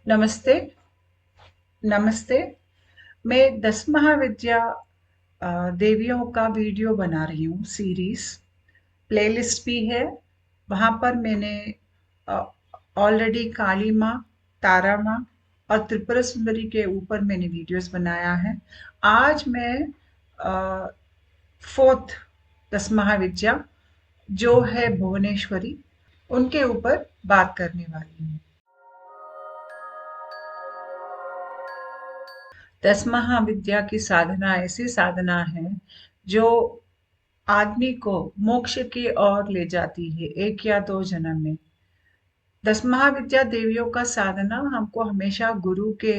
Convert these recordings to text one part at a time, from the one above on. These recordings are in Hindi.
नमस्ते, नमस्ते। मैं 10 महाविद्या देवियों का वीडियो बना रही हूँ सीरीज़, प्लेलिस्ट भी है। वहाँ पर मैंने अ, ऑलरेडी काली माँ, तारा माँ और त्रिपुरा सुंदरी के ऊपर मैंने वीडियोस बनाया है। आज मैं 4th 10 महाविद्या जो है भुवनेश्वरी, उनके ऊपर बात करने वाली हूँ। 10 महाविद्या की साधना ऐसी साधना है जो आदमी को मोक्ष की ओर ले जाती है, 1 या 2 जन्म में। 10 महाविद्या देवियों का साधना हमको हमेशा गुरु के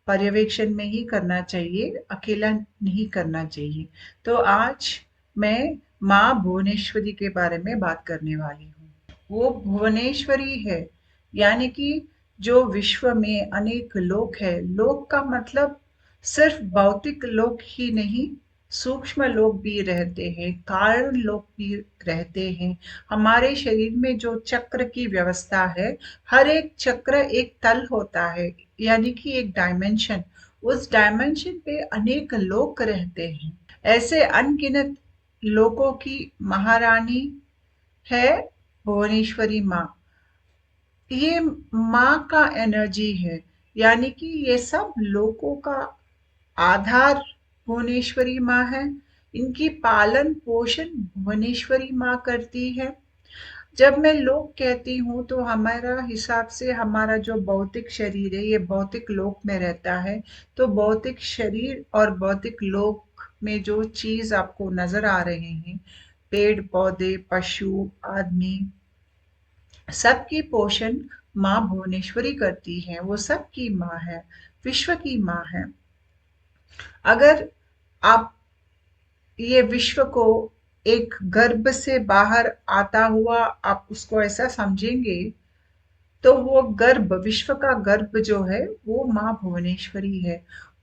पर्यवेक्षण में ही करना चाहिए, अकेला नहीं करना चाहिए। तो आज मैं माँ भुवनेश्वरी के बारे में बात करने वाली हूँ। वो भुवनेश्वरी है, यानी कि जो विश्व में अनेक लोक है। लोक का मतलब सिर्फ भौतिक लोक ही नहीं, सूक्ष्म लोक भी रहते हैं, कारण लोक भी रहते हैं। हमारे शरीर में जो चक्र की व्यवस्था है, हर एक चक्र एक तल होता है, यानी कि एक डायमेंशन। उस डायमेंशन पे अनेक लोक रहते हैं। ऐसे अनगिनत लोकों की महारानी है भुवनेश्वरी माँ। ये माँ का एनर्जी है, यानी कि ये सब लोकों का आधार भुवनेश्वरी माँ है। इनकी पालन पोषण भुवनेश्वरी माँ करती है। जब मैं लोक कहती हूँ तो हमारा हिसाब से हमारा जो भौतिक शरीर है, ये भौतिक लोक में रहता है। तो भौतिक शरीर और भौतिक लोक में जो चीज आपको नजर आ रहे हैं, पेड़ पौधे, पशु, आदमी, सबकी पोषण माँ भुवनेश्वरी करती है। वो सबकी माँ है, विश्व की माँ है। अगर आप ये विश्व को एक गर्भ से बाहर आता हुआ आप उसको ऐसा समझेंगे, तो वो गर्भ, विश्व का गर्भ जो है वो माँ भुवनेश्वरी है।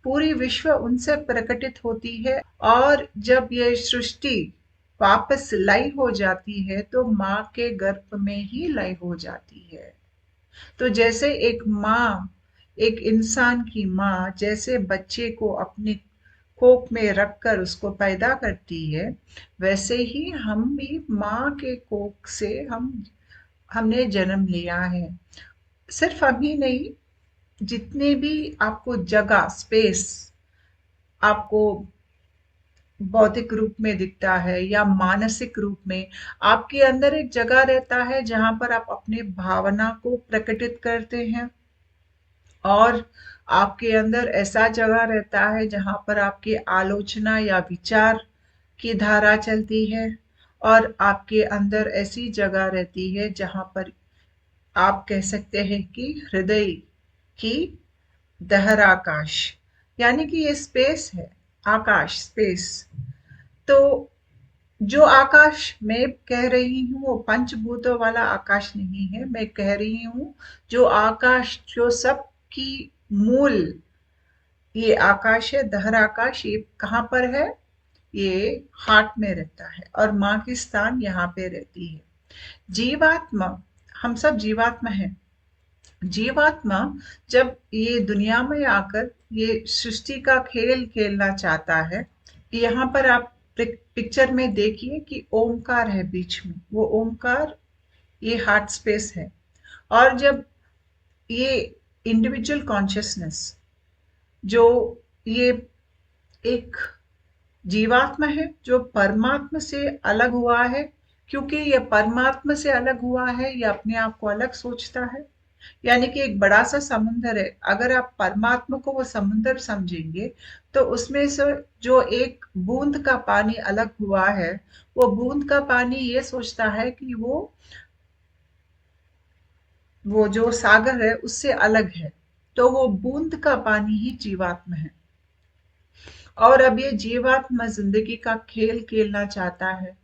पूरी विश्व उनसे प्रकटित होती है। और जब ये सृष्टि वापस लय हो जाती है तो माँ के गर्भ में ही लय हो जाती है। तो जैसे एक माँ, एक इंसान की माँ जैसे बच्चे को अपने कोख में रखकर उसको पैदा करती है, वैसे ही हम भी माँ के कोख से हमने जन्म लिया है। सिर्फ हम ही नहीं, जितने भी आपको जगह, स्पेस आपको भौतिक रूप में दिखता है या मानसिक रूप में, आपके अंदर एक जगह रहता है जहां पर आप अपने भावना को प्रकटित करते हैं। और आपके अंदर ऐसा जगह रहता है जहां पर आपकी आलोचना या विचार की धारा चलती है। और आपके अंदर ऐसी जगह रहती है जहां पर आप कह सकते हैं कि हृदय की दहराकाश, यानी कि ये स्पेस है, आकाश, स्पेस। तो जो आकाश मैं कह रही हूँ वो पंचभूतों वाला आकाश नहीं है। मैं कह रही हूँ जो आकाश, जो सबकी मूल ये आकाश है, दहर आकाश, ये कहाँ पर है? ये हार्ट में रहता है और माँ की स्थान यहाँ पे रहती है। जीवात्मा, हम सब जीवात्मा हैं। जीवात्मा जब ये दुनिया में आकर ये सृष्टि का खेल खेलना चाहता है, यहाँ पर आप पिक्चर में देखिए कि ओमकार है बीच में। वो ओमकार, ये हार्ट स्पेस है। और जब ये इंडिविजुअल कॉन्शियसनेस, जो ये एक जीवात्मा है जो परमात्मा से अलग हुआ है, क्योंकि ये परमात्मा से अलग हुआ है, ये अपने आप को अलग सोचता है। यानी कि एक बड़ा सा समुंदर है, अगर आप परमात्मा को वो समुंदर समझेंगे तो उसमें से जो एक बूंद का पानी अलग हुआ है, वो बूंद का पानी ये सोचता है कि वो जो सागर है उससे अलग है। तो वो बूंद का पानी ही जीवात्मा है। और अब ये जीवात्मा जिंदगी का खेल खेलना चाहता है।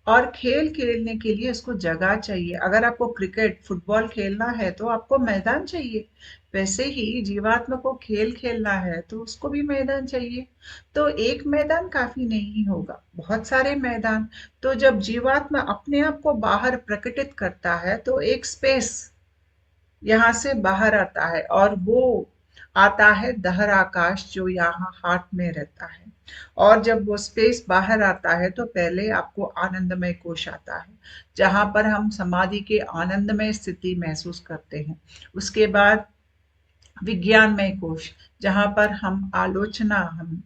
और खेल खेलने के लिए उसको जगह चाहिए। अगर आपको क्रिकेट, फुटबॉल खेलना है तो आपको मैदान चाहिए। वैसे ही जीवात्मा को खेल खेलना है तो उसको भी मैदान चाहिए। तो एक मैदान काफी नहीं होगा, बहुत सारे मैदान। तो जब जीवात्मा अपने आप को बाहर प्रकटित करता है तो एक स्पेस, यहाँ से बाहर आता है और वो आता है दहर आकाश जो यहाँ हार्ट में रहता है। और जब वो स्पेस बाहर आता है तो पहले आपको आनंदमय कोश आता है, जहाँ पर हम समाधि के आनंदमय स्थिति महसूस करते हैं। उसके बाद विज्ञानमय कोश, जहाँ पर हम आलोचना हम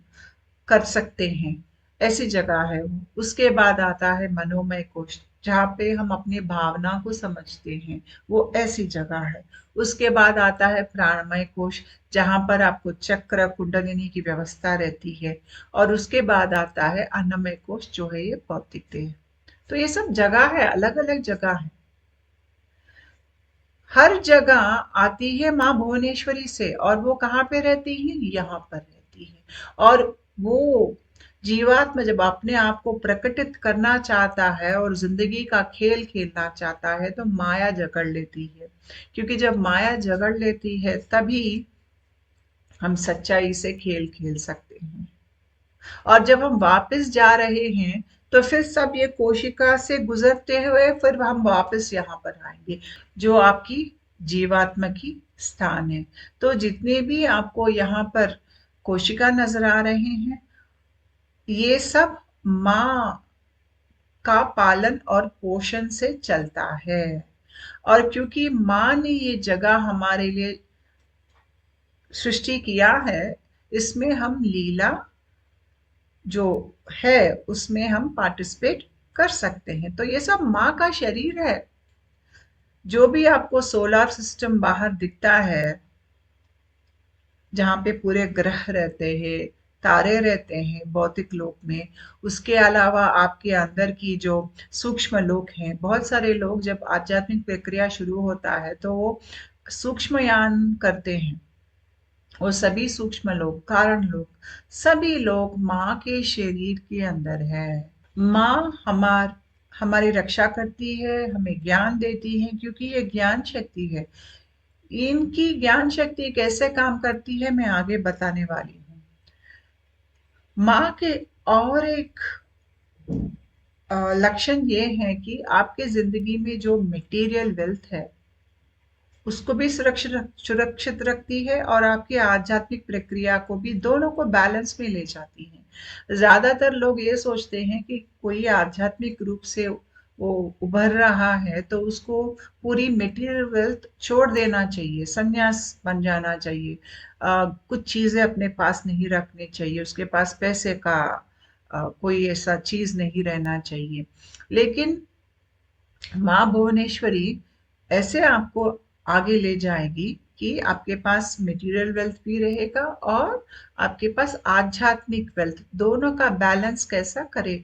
कर सकते हैं, ऐसी जगह है वो। उसके बाद आता है मनोमय कोश, जहाँ पे हम अपनी भावना को समझते हैं, वो ऐसी जगह है। उसके बाद आता है प्राणमय कोश, जहाँ पर आपको चक्र कुंडलिनी की व्यवस्था रहती है। और उसके बाद आता है अन्नमय कोश, जो है ये भौतिक देह। तो ये सब जगह है, अलग अलग जगह है। हर जगह आती है माँ भुवनेश्वरी से, और वो कहाँ पे रहती है? यहाँ पर रहती है। और वो जीवात्मा जब अपने आप को प्रकटित करना चाहता है और जिंदगी का खेल खेलना चाहता है तो माया जकड़ लेती है, क्योंकि जब माया जकड़ लेती है तभी हम सच्चाई से खेल खेल सकते हैं। और जब हम वापस जा रहे हैं तो फिर सब ये कोशिका से गुजरते हुए फिर हम वापस यहाँ पर आएंगे, जो आपकी जीवात्मा की स्थान है। तो जितने भी आपको यहाँ पर कोशिका नजर आ रहे हैं, ये सब माँ का पालन और पोषण से चलता है। और क्योंकि माँ ने ये जगह हमारे लिए सृष्टि किया है, इसमें हम लीला जो है उसमें हम पार्टिसिपेट कर सकते हैं। तो ये सब माँ का शरीर है। जो भी आपको सोलर सिस्टम बाहर दिखता है, जहाँ पे पूरे ग्रह रहते हैं, तारे रहते हैं भौतिक लोक में, उसके अलावा आपके अंदर की जो सूक्ष्म लोक हैं, बहुत सारे लोग जब आध्यात्मिक प्रक्रिया शुरू होता है तो वो सूक्ष्म यान करते हैं। वो सभी सूक्ष्म लोग, कारण लोग, सभी लोग माँ के शरीर के अंदर है। माँ हमारी रक्षा करती है, हमें ज्ञान देती है, क्योंकि ये ज्ञान शक्ति है। इनकी ज्ञान शक्ति कैसे काम करती है मैं आगे बताने वाली हूँ। माँ के और एक लक्षण ये है कि आपके जिंदगी में जो मटेरियल वेल्थ है उसको भी सुरक्षित सुरक्षित रखती है, और आपकी आध्यात्मिक प्रक्रिया को भी, दोनों को बैलेंस में ले जाती है। ज्यादातर लोग ये सोचते हैं कि कोई आध्यात्मिक रूप से वो उभर रहा है तो उसको पूरी मटेरियल वेल्थ छोड़ देना चाहिए, संन्यास बन जाना चाहिए, कुछ चीजें अपने पास नहीं रखनी चाहिए, उसके पास पैसे का कोई ऐसा चीज नहीं रहना चाहिए। लेकिन माँ भुवनेश्वरी ऐसे आपको आगे ले जाएगी कि आपके पास मटेरियल वेल्थ भी रहेगा और आपके पास आध्यात्मिक वेल्थ, दोनों का बैलेंस कैसा करे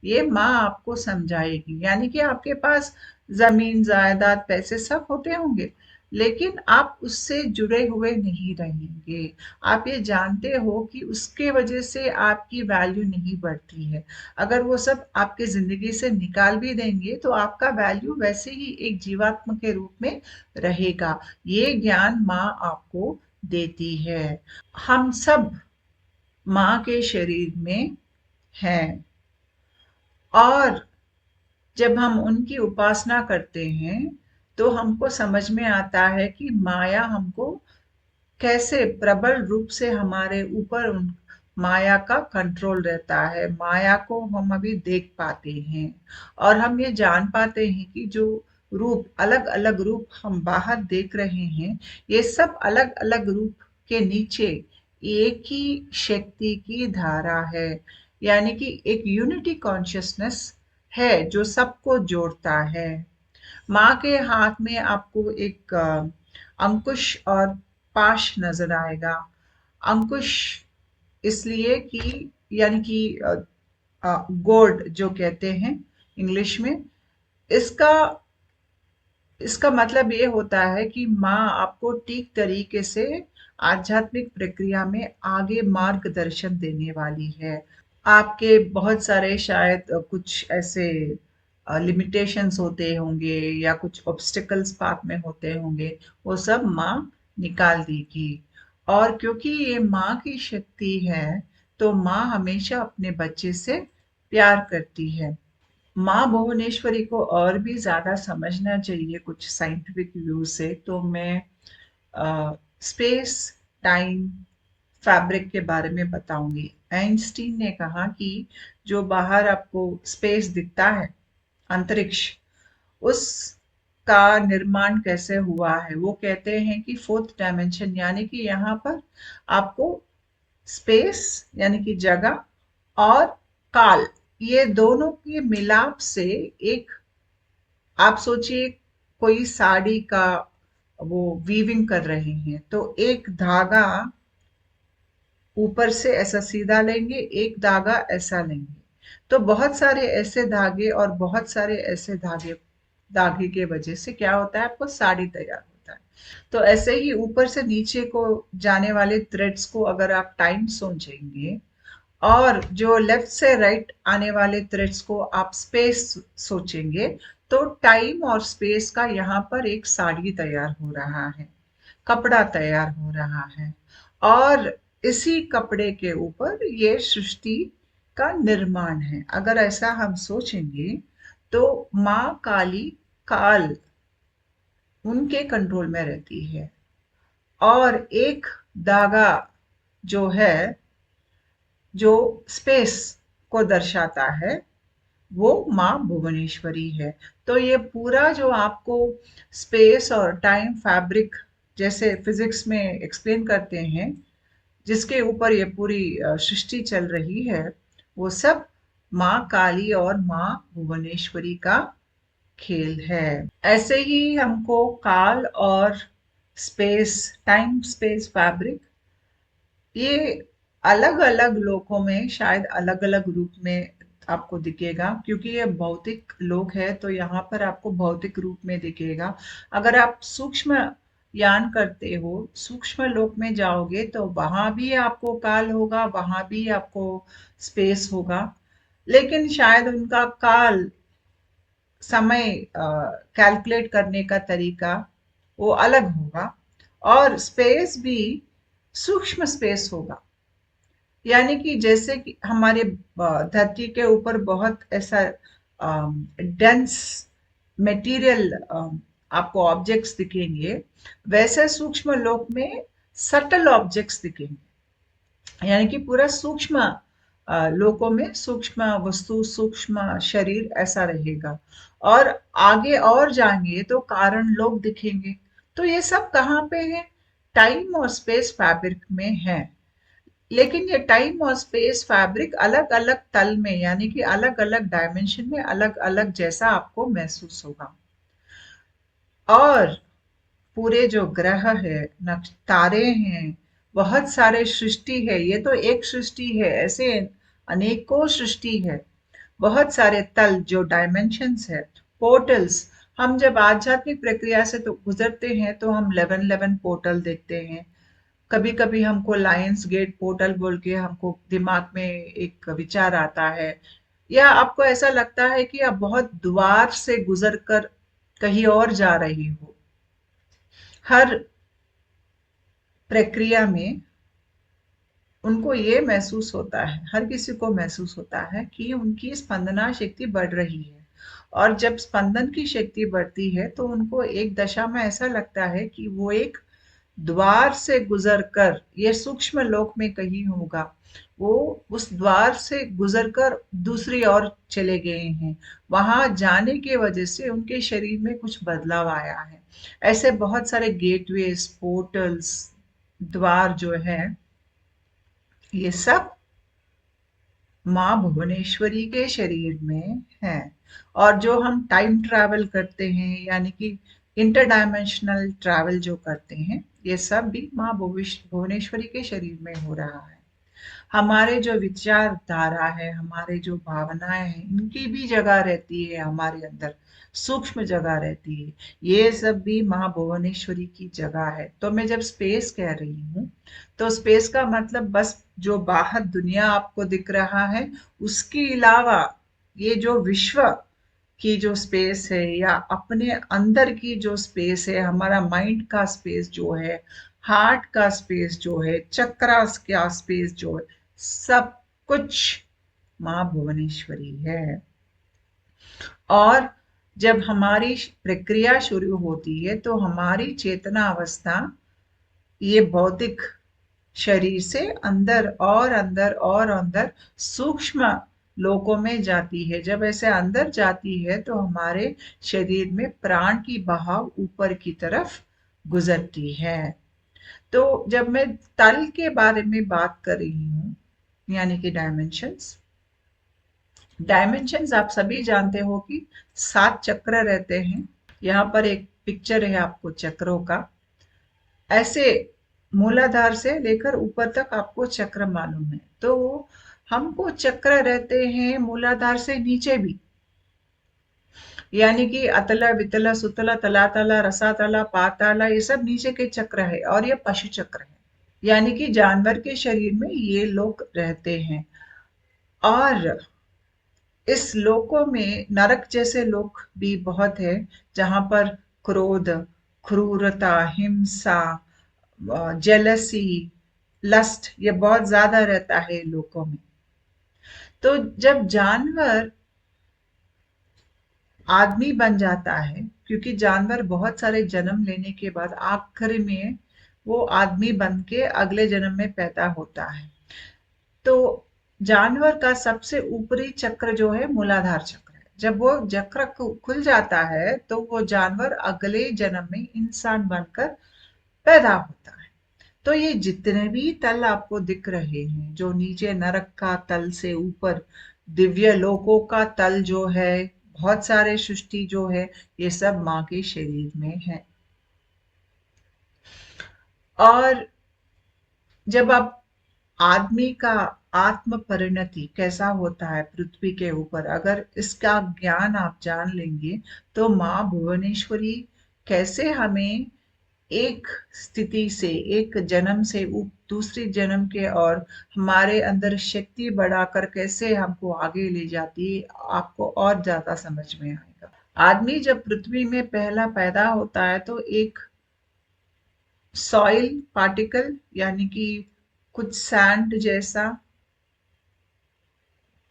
ये माँ आपको समझाएगी। यानी कि आपके पास जमीन जायदाद पैसे सब होते होंगे, लेकिन आप उससे जुड़े हुए नहीं रहेंगे। आप ये जानते हो कि उसके वजह से आपकी वैल्यू नहीं बढ़ती है। अगर वो सब आपके जिंदगी से निकाल भी देंगे तो आपका वैल्यू वैसे ही एक जीवात्मा के रूप में रहेगा। ये ज्ञान माँ आपको देती है। हम सब माँ के शरीर में हैं, और जब हम उनकी उपासना करते हैं तो हमको समझ में आता है कि माया हमको कैसे प्रबल रूप से हमारे ऊपर उन माया का कंट्रोल रहता है। माया को हम अभी देख पाते हैं और हम ये जान पाते हैं कि जो रूप, अलग अलग रूप हम बाहर देख रहे हैं, ये सब अलग अलग रूप के नीचे एक ही शक्ति की धारा है। यानी कि एक यूनिटी कॉन्शियसनेस है जो सबको जोड़ता है। माँ के हाथ में आपको एक अंकुश और पाश नजर आएगा। अंकुश इसलिए कि, यानी कि गोल्ड जो कहते हैं इंग्लिश में, इसका इसका मतलब ये होता है कि माँ आपको ठीक तरीके से आध्यात्मिक प्रक्रिया में आगे मार्गदर्शन देने वाली है। आपके बहुत सारे शायद कुछ ऐसे लिमिटेशंस होते होंगे या कुछ ऑब्स्टिकल्स पाथ में होते होंगे, वो सब माँ निकाल देगी। और क्योंकि ये माँ की शक्ति है तो माँ हमेशा अपने बच्चे से प्यार करती है। माँ भुवनेश्वरी को और भी ज्यादा समझना चाहिए कुछ साइंटिफिक व्यू से, तो मैं स्पेस टाइम फैब्रिक के बारे में बताऊंगी। आइंस्टीन ने कहा कि जो बाहर आपको स्पेस दिखता है, अंतरिक्ष, उसका निर्माण कैसे हुआ है। वो कहते हैं कि फोर्थ डायमेंशन, यानी कि यहाँ पर आपको स्पेस यानी कि जगह और काल, ये दोनों के मिलाप से एक, आप सोचिए कोई साड़ी का वो वीविंग कर रहे हैं, तो एक धागा ऊपर से ऐसा सीधा लेंगे, एक धागा ऐसा लेंगे, तो बहुत सारे ऐसे धागे और बहुत सारे ऐसे धागे धागे के वजह से क्या होता है, आपको साड़ी तैयार होता है। तो ऐसे ही ऊपर से नीचे को जाने वाले थ्रेड्स को अगर आप टाइम सोचेंगे, और जो लेफ्ट से राइट आने वाले थ्रेड्स को आप स्पेस सोचेंगे, तो टाइम और स्पेस का यहाँ पर एक साड़ी तैयार हो रहा है, कपड़ा तैयार हो रहा है। और इसी कपड़े के ऊपर ये सृष्टि का निर्माण है। अगर ऐसा हम सोचेंगे तो माँ काली, काल उनके कंट्रोल में रहती है, और एक धागा जो है, जो स्पेस को दर्शाता है, वो माँ भुवनेश्वरी है। तो ये पूरा जो आपको स्पेस और टाइम फैब्रिक जैसे फिजिक्स में एक्सप्लेन करते हैं, जिसके ऊपर ये पूरी सृष्टि चल रही है, वो सब माँ काली और माँ भुवनेश्वरी का खेल है। ऐसे ही हमको काल और स्पेस, टाइम स्पेस फैब्रिक, ये अलग अलग लोकों में शायद अलग अलग रूप में आपको दिखेगा, क्योंकि ये भौतिक लोक है तो यहाँ पर आपको भौतिक रूप में दिखेगा। अगर आप सूक्ष्म यान करते हो, सूक्ष्म लोक में जाओगे, तो वहां भी आपको काल होगा, वहां भी आपको स्पेस होगा, लेकिन शायद उनका काल, समय कैलकुलेट करने का तरीका वो अलग होगा, और स्पेस भी सूक्ष्म स्पेस होगा। यानी कि जैसे कि हमारे धरती के ऊपर बहुत ऐसा डेंस मटेरियल आपको ऑब्जेक्ट्स दिखेंगे, वैसे सूक्ष्म लोक में सटल ऑब्जेक्ट्स दिखेंगे। यानी कि पूरा सूक्ष्म लोकों में सूक्ष्म वस्तु, सूक्ष्म शरीर ऐसा रहेगा, और आगे और जाएंगे तो कारण लोग दिखेंगे। तो ये सब कहाँ पे है? टाइम और स्पेस फैब्रिक में है। लेकिन ये टाइम और स्पेस फैब्रिक अलग अलग तल में, यानी कि अलग अलग डायमेंशन में अलग अलग जैसा आपको महसूस होगा। और पूरे जो ग्रह है, तारे हैं, बहुत सारे सृष्टि है, ये तो एक सृष्टि है, ऐसे अनेकों सृष्टि है, बहुत सारे तल जो डायमेंशंस है, पोर्टल्स। हम जब आध्यात्मिक प्रक्रिया से तो गुजरते हैं तो हम 11 पोर्टल देखते हैं। कभी कभी हमको लायंस गेट पोर्टल बोल के हमको दिमाग में एक विचार आता है, या आपको ऐसा लगता है कि आप बहुत द्वार से गुजर कर कहीं और जा रही हो। हर प्रक्रिया में उनको ये महसूस होता है, हर किसी को महसूस होता है कि उनकी स्पंदना शक्ति बढ़ रही है। और जब स्पंदन की शक्ति बढ़ती है तो उनको एक दशा में ऐसा लगता है कि वो एक द्वार से गुजर कर, ये सूक्ष्म लोक में कहीं होगा, वो उस द्वार से गुजर कर दूसरी ओर चले गए हैं। वहां जाने की वजह से उनके शरीर में कुछ बदलाव आया है। ऐसे बहुत सारे गेटवेज, पोर्टल्स, द्वार जो है, ये सब माँ भुवनेश्वरी के शरीर में है। और जो हम टाइम ट्रैवल करते हैं, यानी कि इंटर डायमेंशनल ट्रैवल जो करते हैं, ये सब भी माँ भुवनेश्वरी के शरीर में हो रहा है। हमारे जो विचारधारा है, हमारे जो भावनाएं हैं, इनकी भी जगह रहती है हमारे अंदर, सूक्ष्म जगह रहती है। ये सब भी माँ भुवनेश्वरी की जगह है। तो मैं जब स्पेस कह रही हूँ, तो स्पेस का मतलब बस जो बाहर दुनिया आपको दिख रहा है, उसके अलावा ये जो विश्व की जो स्पेस है, या अपने अंदर की जो स्पेस है, हमारा माइंड का स्पेस जो है, हार्ट का स्पेस जो है, चक्रास का स्पेस जो है, सब कुछ माँ भुवनेश्वरी है। और जब हमारी प्रक्रिया शुरू होती है तो हमारी चेतना अवस्था ये भौतिक शरीर से अंदर और अंदर और अंदर सूक्ष्म लोकों में जाती है। जब ऐसे अंदर जाती है तो हमारे शरीर में प्राण की बहाव ऊपर की तरफ गुजरती है। तो जब मैं तल के बारे में बात कर रही हूँ, यानी कि डायमेंशंस, डायमेंशंस आप सभी जानते हो कि 7 चक्र रहते हैं। यहाँ पर एक पिक्चर है आपको चक्रों का। ऐसे मूलाधार से लेकर ऊपर तक आपको चक्र मालूम है, तो हमको चक्र रहते हैं मूलाधार से नीचे भी, यानी कि अतला वितला सुतला तलातला रसातला पाताला, ये सब नीचे के चक्र है और ये पशु चक्र है, यानी कि जानवर के शरीर में ये लोग रहते हैं। और इस लोकों में नरक जैसे लोग भी बहुत है, जहां पर क्रोध, क्रूरता, हिंसा, जेलसी, लस्ट, ये बहुत ज्यादा रहता है लोगों में। तो जब जानवर आदमी बन जाता है, क्योंकि जानवर बहुत सारे जन्म लेने के बाद आखिर में वो आदमी बन के अगले जन्म में पैदा होता है, तो जानवर का सबसे ऊपरी चक्र जो है मूलाधार चक्र है। जब वो चक्र खुल जाता है तो वो जानवर अगले जन्म में इंसान बनकर पैदा होता है। तो ये जितने भी तल आपको दिख रहे हैं, जो नीचे नरक का तल से ऊपर दिव्य लोकों का तल जो है, बहुत सारे सृष्टि जो है, ये सब माँ के शरीर में है। और जब आप आदमी का आत्म परिणति कैसा होता है पृथ्वी के ऊपर, अगर इसका ज्ञान आप जान लेंगे तो माँ भुवनेश्वरी कैसे हमें एक स्थिति से, एक जन्म से दूसरी जन्म के और हमारे अंदर शक्ति बढ़ाकर कैसे हमको आगे ले जाती है, आपको और ज्यादा समझ में आएगा। आदमी जब पृथ्वी में पहला पैदा होता है तो एक सॉइल पार्टिकल, यानी कि कुछ सैंड जैसा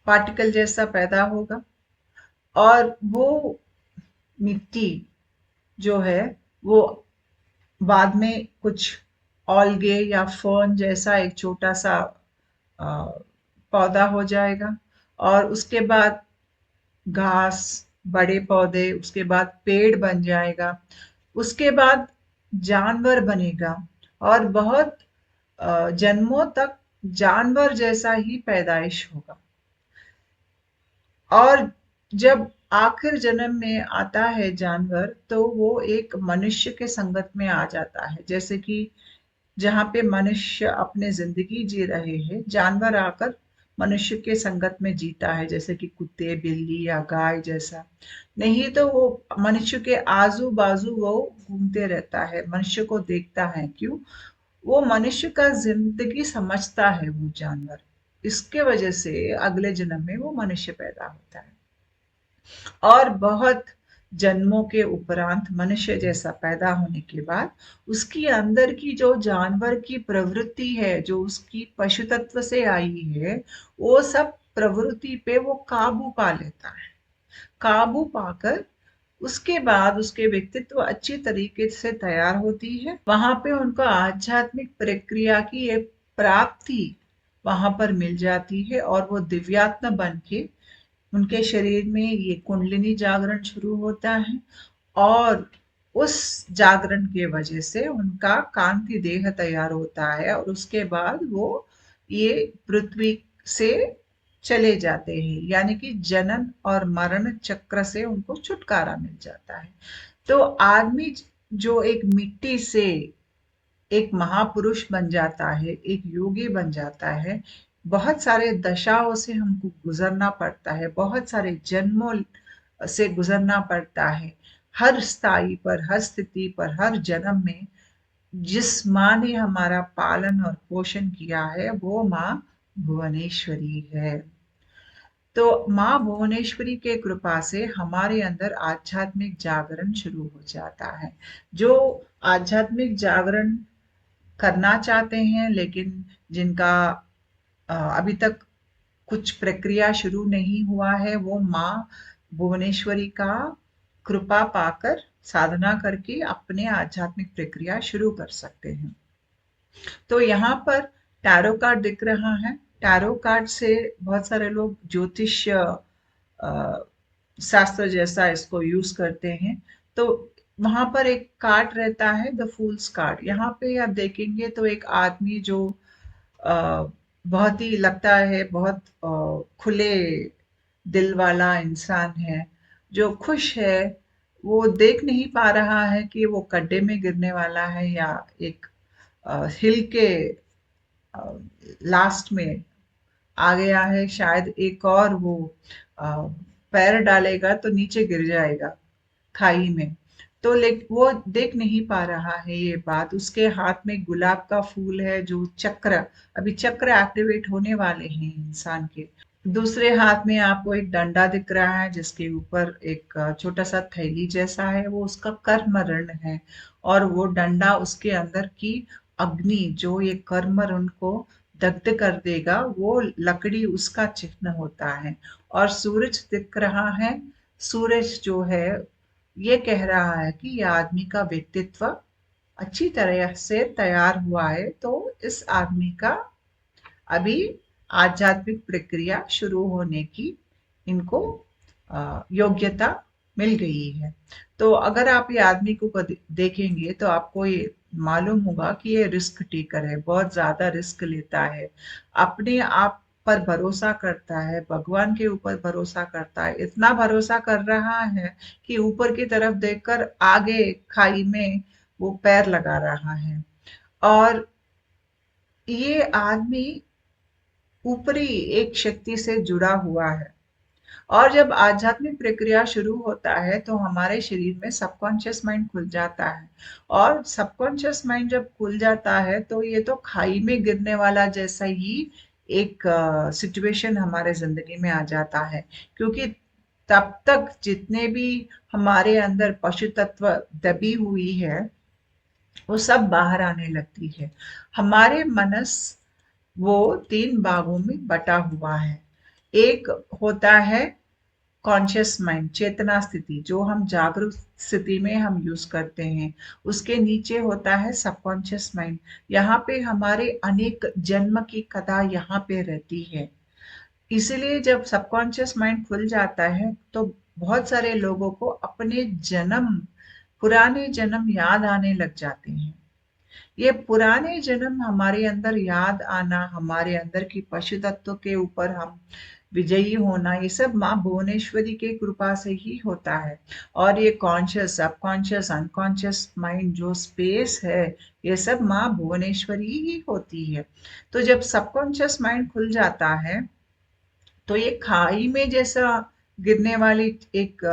पार्टिकल जैसा पैदा होगा, और वो मिट्टी जो है वो बाद में कुछ ऑल्गे या फर्न जैसा एक छोटा सा पौधा हो जाएगा, और उसके बाद घास, बड़े पौधे, उसके बाद पेड़ बन जाएगा, उसके बाद जानवर बनेगा, और बहुत जन्मों तक जानवर जैसा ही पैदाइश होगा। और जब आखिर जन्म में आता है जानवर, तो वो एक मनुष्य के संगत में आ जाता है। जैसे कि जहाँ पे मनुष्य अपने जिंदगी जी रहे हैं, जानवर आकर मनुष्य के संगत में जीता है, जैसे कि कुत्ते, बिल्ली या गाय जैसा। नहीं तो वो मनुष्य के आजू बाजू वो घूमते रहता है, मनुष्य को देखता है। क्यों? वो मनुष्य का जिंदगी समझता है वो जानवर, इसके वजह से अगले जन्म में वो मनुष्य पैदा होता है। और बहुत जन्मों के उपरांत मनुष्य जैसा पैदा होने के बाद उसकी अंदर की जो जानवर की प्रवृत्ति है, जो उसकी पशु तत्व से आई है, वो सब प्रवृत्ति पे वो काबू पा लेता है। काबू पाकर उसके बाद उसके व्यक्तित्व अच्छी तरीके से तैयार होती है। वहां पे उनको आध्यात्मिक प्रक्रिया की एक प्राप्ति वहां पर मिल जाती है, और वो दिव्यात्म बन के उनके शरीर में ये कुंडलिनी जागरण शुरू होता है, और उस जागरण के वजह से उनका कांति देह तैयार होता है, और उसके बाद वो ये पृथ्वी से चले जाते हैं, यानी कि जनन और मरण चक्र से उनको छुटकारा मिल जाता है। तो आदमी जो एक मिट्टी से एक महापुरुष बन जाता है, एक योगी बन जाता है, बहुत सारे दशाओं से हमको गुजरना पड़ता है, बहुत सारे जन्मों से गुजरना पड़ता है। हर स्थाई पर, हर स्थिति पर, हर जन्म में जिस माँ ने हमारा पालन और पोषण किया है वो माँ भुवनेश्वरी है। तो माँ भुवनेश्वरी के कृपा से हमारे अंदर आध्यात्मिक जागरण शुरू हो जाता है। जो आध्यात्मिक जागरण करना चाहते हैं, लेकिन जिनका अभी तक कुछ प्रक्रिया शुरू नहीं हुआ है, वो माँ भुवनेश्वरी का कृपा पाकर साधना करके अपने आध्यात्मिक प्रक्रिया शुरू कर सकते हैं। तो यहाँ पर टैरो कार्ड दिख रहा है। टैरो कार्ड से बहुत सारे लोग ज्योतिष शास्त्र जैसा इसको यूज करते हैं। तो वहां पर एक कार्ड रहता है, द फूल्स कार्ड। यहाँ पे आप देखेंगे तो एक आदमी जो अ, बहुत ही लगता है बहुत खुले दिल वाला इंसान है, जो खुश है। वो देख नहीं पा रहा है कि वो गड्ढे में गिरने वाला है या एक हिल के लास्ट में आ गया है। शायद एक और वो अ, पैर डालेगा तो नीचे गिर जाएगा खाई में। तो वो देख नहीं पा रहा है ये बात। उसके हाथ में गुलाब का फूल है, जो चक्र, अभी चक्र एक्टिवेट होने वाले हैं इंसान के। दूसरे हाथ में आपको एक डंडा दिख रहा है, जिसके ऊपर एक छोटा सा थैली जैसा है, वो उसका कर्म ऋण है। और वो डंडा उसके अंदर की अग्नि, जो ये कर्म ऋण को दग्ध कर देगा, वो लकड़ी उसका चिन्ह होता है। और सूरज दिख रहा है। सूरज जो है ये कह रहा है कि यह आदमी का व्यक्तित्व अच्छी तरह से तैयार हुआ है। तो इस आदमी का अभी आध्यात्मिक प्रक्रिया शुरू होने की इनको योग्यता मिल गई है। तो अगर आप ये आदमी को देखेंगे तो आपको ये मालूम होगा कि ये रिस्क टेकर है, बहुत ज्यादा रिस्क लेता है, अपने आप पर भरोसा करता है, भगवान के ऊपर भरोसा करता है। इतना भरोसा कर रहा है कि ऊपर की तरफ देखकर आगे खाई में वो पैर लगा रहा है। और ये आदमी ऊपरी एक शक्ति से जुड़ा हुआ है। और जब आध्यात्मिक प्रक्रिया शुरू होता है तो हमारे शरीर में सबकॉन्शियस माइंड खुल जाता है। और सबकॉन्शियस माइंड जब खुल जाता है तो ये तो खाई में गिरने वाला जैसा ही एक सिचुएशन हमारे जिंदगी में आ जाता है। क्योंकि तब तक जितने भी हमारे अंदर पशु तत्व दबी हुई है, वो सब बाहर आने लगती है। हमारे मनस वो 3 भागों में बटा हुआ है। एक होता है कॉन्शियस माइंड, चेतना स्थिति, जो हम जागरूक स्थिति में हम यूज करते हैं। उसके नीचे होता है सबकॉन्शियस माइंड। यहाँ पे हमारे अनेक जन्म की कथा यहाँ पे रहती है। इसीलिए जब सबकॉन्शियस माइंड खुल जाता है तो बहुत सारे लोगों को अपने जन्म, पुराने जन्म याद आने लग जाते हैं। ये पुराने जन्म हमारे अंदर याद आना, हमारे अंदर की पशु तत्व के ऊपर हम विजयी होना, ये सब माँ भुवनेश्वरी के कृपा से ही होता है। और ये कॉन्शियस, सबकॉन्शियस, अनकॉन्शियस माइंड जो स्पेस है, ये सब माँ भुवनेश्वरी ही होती है। तो जब सबकॉन्शियस माइंड खुल जाता है तो ये खाई में जैसा गिरने वाली एक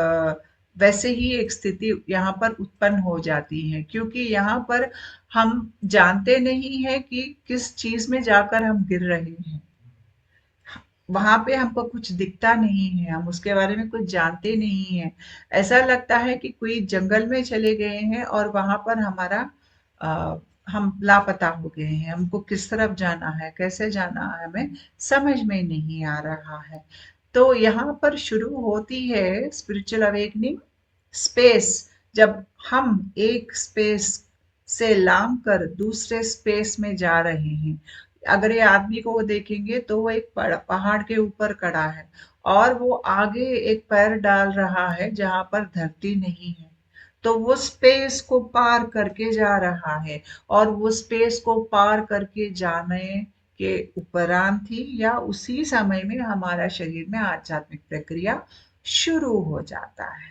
वैसे ही एक स्थिति यहाँ पर उत्पन्न हो जाती है। क्योंकि यहाँ पर हम जानते नहीं है कि किस चीज में जाकर हम गिर रहे हैं। वहां पे हमको कुछ दिखता नहीं है, हम उसके बारे में कुछ जानते नहीं है। ऐसा लगता है कि कोई जंगल में चले गए हैं और वहां पर हमारा हम लापता हो गए हैं। हमको किस तरफ जाना है, कैसे जाना है, हमें समझ में नहीं आ रहा है। तो यहाँ पर शुरू होती है स्पिरिचुअल अवेकनिंग स्पेस। जब हम एक स्पेस से लांग कर दूसरे स्पेस में जा रहे हैं। अगर ये आदमी को वो देखेंगे तो वो एक पहाड़ के ऊपर खड़ा है और वो आगे एक पैर डाल रहा है जहां पर धरती नहीं है। तो वो स्पेस को पार करके जा रहा है। और वो स्पेस को पार करके जाने के उपरांत ही या उसी समय में हमारा शरीर में आध्यात्मिक प्रक्रिया शुरू हो जाता है।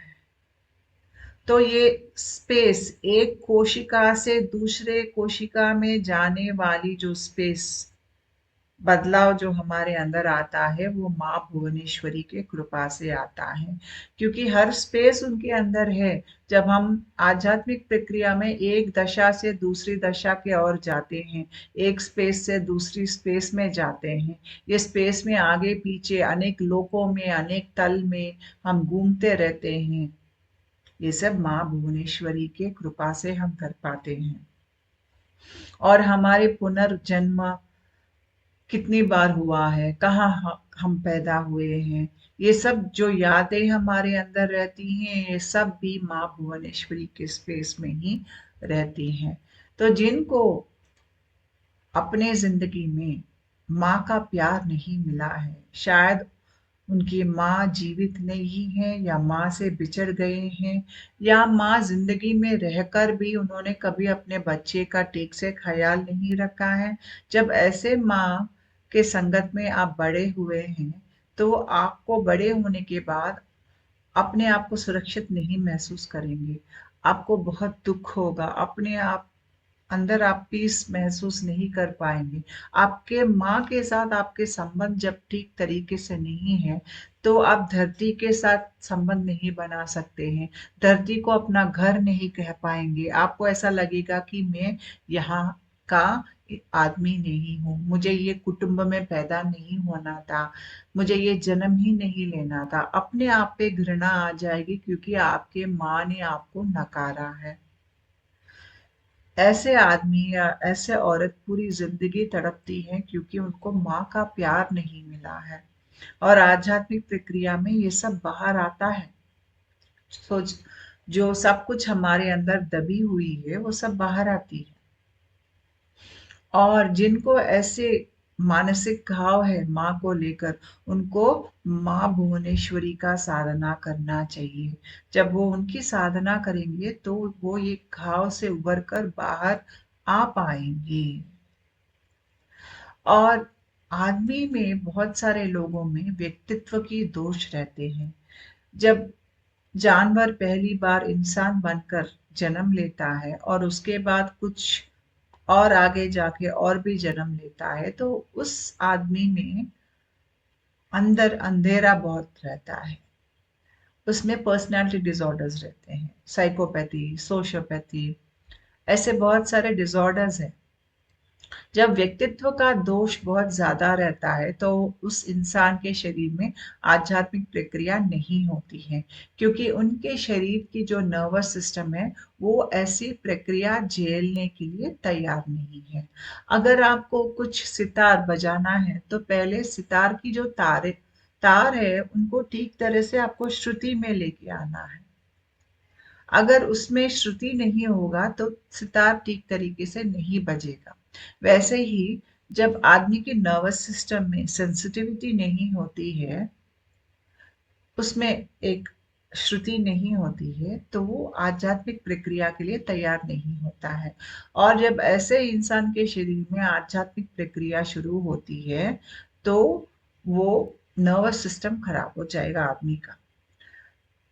तो ये स्पेस, एक कोशिका से दूसरे कोशिका में जाने वाली जो स्पेस बदलाव जो हमारे अंदर आता है, वो माँ भुवनेश्वरी के कृपा से आता है। क्योंकि हर स्पेस उनके अंदर है। जब हम आध्यात्मिक प्रक्रिया में एक दशा से दूसरी दशा के ओर जाते हैं, एक स्पेस से दूसरी स्पेस में जाते हैं, ये स्पेस में आगे पीछे अनेक लोकों में, अनेक तल में हम घूमते रहते हैं। ये सब माँ भुवनेश्वरी के कृपा से हम कर पाते हैं। और हमारे पुनर्जन्म कितनी बार हुआ है, कहाँ हम पैदा हुए हैं, ये सब जो यादें हमारे अंदर रहती हैं, ये सब भी माँ भुवनेश्वरी के स्पेस में ही रहती हैं। तो जिनको अपने जिंदगी में माँ का प्यार नहीं मिला है, शायद उनकी माँ जीवित नहीं है, या माँ से बिछड़ गए हैं, या माँ जिंदगी में रहकर भी उन्होंने कभी अपने बच्चे का ठीक से ख्याल नहीं रखा है। जब ऐसे माँ के संगत में आप बड़े हुए हैं, तो आपको बड़े होने के बाद अपने आप को सुरक्षित नहीं महसूस करेंगे। आपको बहुत दुख होगा, अपने आप अंदर आप पीस महसूस नहीं कर पाएंगे। आपके माँ के साथ आपके संबंध जब ठीक तरीके से नहीं है, तो आप धरती के साथ संबंध नहीं बना सकते हैं। धरती को अपना घर नहीं कह पाएंगे। आपको ऐसा लगेगा कि मैं यहाँ का आदमी नहीं हूँ, मुझे ये कुटुंब में पैदा नहीं होना था, मुझे ये जन्म ही नहीं लेना था। अपने आप पे घृणा आ जाएगी, क्योंकि आपके माँ ने आपको नकारा है। ऐसे आदमी या ऐसे औरत पूरी जिंदगी तड़पती है, क्योंकि उनको माँ का प्यार नहीं मिला है। और आध्यात्मिक प्रक्रिया में ये सब बाहर आता है। सोच, जो सब कुछ हमारे अंदर दबी हुई है, वो सब बाहर आती है। और जिनको ऐसे मानसिक घाव है माँ को लेकर, उनको माँ भुवनेश्वरी का साधना करना चाहिए। जब वो उनकी साधना करेंगे, तो वो ये घाव से उबर कर बाहर आ पाएंगे। और आदमी में, बहुत सारे लोगों में व्यक्तित्व की दोष रहते हैं। जब जानवर पहली बार इंसान बनकर जन्म लेता है, और उसके बाद कुछ और आगे जाके और भी जन्म लेता है, तो उस आदमी में अंदर अंधेरा बहुत रहता है। उसमें पर्सनालिटी डिसऑर्डर्स रहते हैं, साइकोपैथी, सोशियोपैथी, ऐसे बहुत सारे डिसऑर्डर्स हैं। जब व्यक्तित्व का दोष बहुत ज्यादा रहता है, तो उस इंसान के शरीर में आध्यात्मिक प्रक्रिया नहीं होती है, क्योंकि उनके शरीर की जो नर्वस सिस्टम है, वो ऐसी प्रक्रिया झेलने के लिए तैयार नहीं है। अगर आपको कुछ सितार बजाना है, तो पहले सितार की जो तार है, उनको ठीक तरह से आपको श्रुति में लेके आना है। अगर उसमें श्रुति नहीं होगा, तो सितार ठीक तरीके से नहीं बजेगा। वैसे ही जब आदमी के नर्वस सिस्टम में सेंसिटिविटी नहीं होती है, उसमें एक श्रुति नहीं होती है, तो वो आध्यात्मिक प्रक्रिया के लिए तैयार नहीं होता है। और जब ऐसे इंसान के शरीर में आध्यात्मिक प्रक्रिया शुरू होती है, तो वो नर्वस सिस्टम खराब हो जाएगा आदमी का।